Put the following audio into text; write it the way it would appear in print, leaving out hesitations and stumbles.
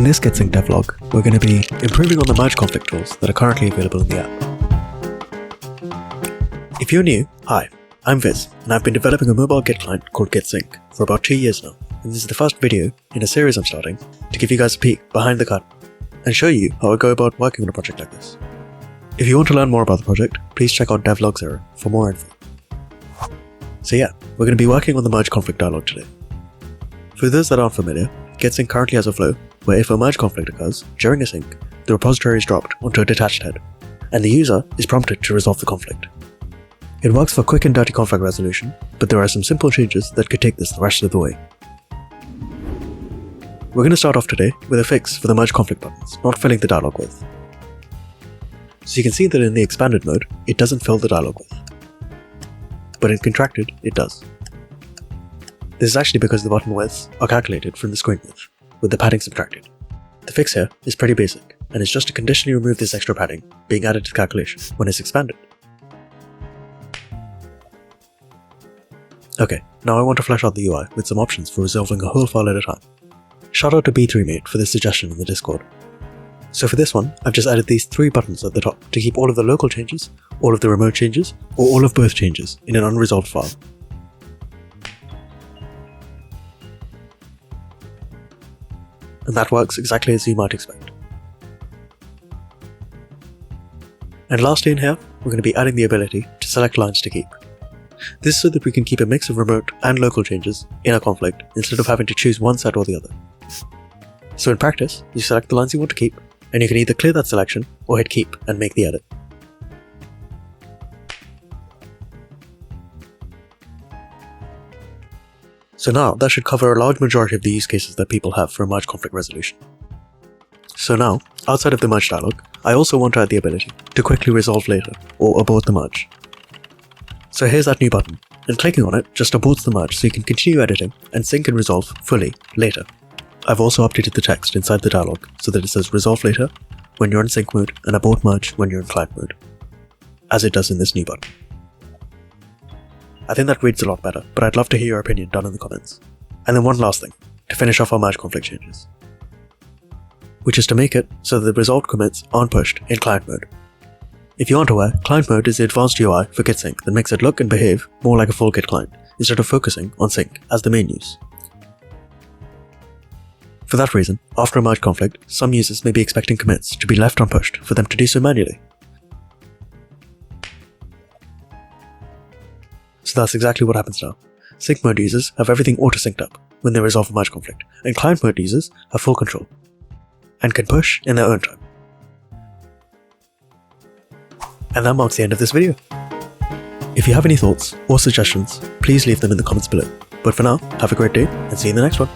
In this GitSync devlog, we're going to be improving on the merge conflict tools that are currently available in the app. If you're new, hi, I'm Viz, and I've been developing a mobile Git client called GitSync for about 2 years now, and this is the first video in a series I'm starting to give you guys a peek behind the curtain and show you how I go about working on a project like this. If you want to learn more about the project, please check out devlog for more info. So yeah, we're going to be working on the merge conflict dialog today. For those that aren't familiar, GitSync currently has a flow where if a merge conflict occurs during a sync, the repository is dropped onto a detached head, and the user is prompted to resolve the conflict. It works for quick and dirty conflict resolution, but there are some simple changes that could take this the rest of the way. We're going to start off today with a fix for the merge conflict buttons not filling the dialog width. So you can see that in the expanded mode, it doesn't fill the dialog width, but in contracted, it does. This is actually because the button widths are calculated from the screen width, with the padding subtracted. The fix here is pretty basic, and it's just to conditionally remove this extra padding being added to the calculation when it's expanded. Okay, now I want to flesh out the UI with some options for resolving a whole file at a time. Shout out to B3mate for this suggestion in the Discord. So for this one, I've just added these 3 buttons at the top to keep all of the local changes, all of the remote changes, or all of both changes in an unresolved file. And that works exactly as you might expect. And lastly in here, we're going to be adding the ability to select lines to keep. This is so that we can keep a mix of remote and local changes in a conflict instead of having to choose one set or the other. So in practice, you select the lines you want to keep, and you can either clear that selection or hit keep and make the edit. So now that should cover a large majority of the use cases that people have for merge conflict resolution. So now, outside of the merge dialog, I also want to add the ability to quickly resolve later or abort the merge. So here's that new button, and clicking on it just aborts the merge so you can continue editing and sync and resolve fully later. I've also updated the text inside the dialog so that it says resolve later when you're in sync mode and abort merge when you're in client mode, as it does in this new button. I think that reads a lot better, but I'd love to hear your opinion down in the comments. And then one last thing, to finish off our merge conflict changes, which is to make it so that the resolved commits aren't pushed in client mode. If you aren't aware, client mode is the advanced UI for GitSync that makes it look and behave more like a full Git client, instead of focusing on sync as the main use. For that reason, after a merge conflict, some users may be expecting commits to be left unpushed for them to do so manually. So that's exactly what happens now. Sync mode users have everything auto-synced up when they resolve a merge conflict, and client mode users have full control and can push in their own time. And that marks the end of this video. If you have any thoughts or suggestions, please leave them in the comments below. But for now, have a great day and see you in the next one.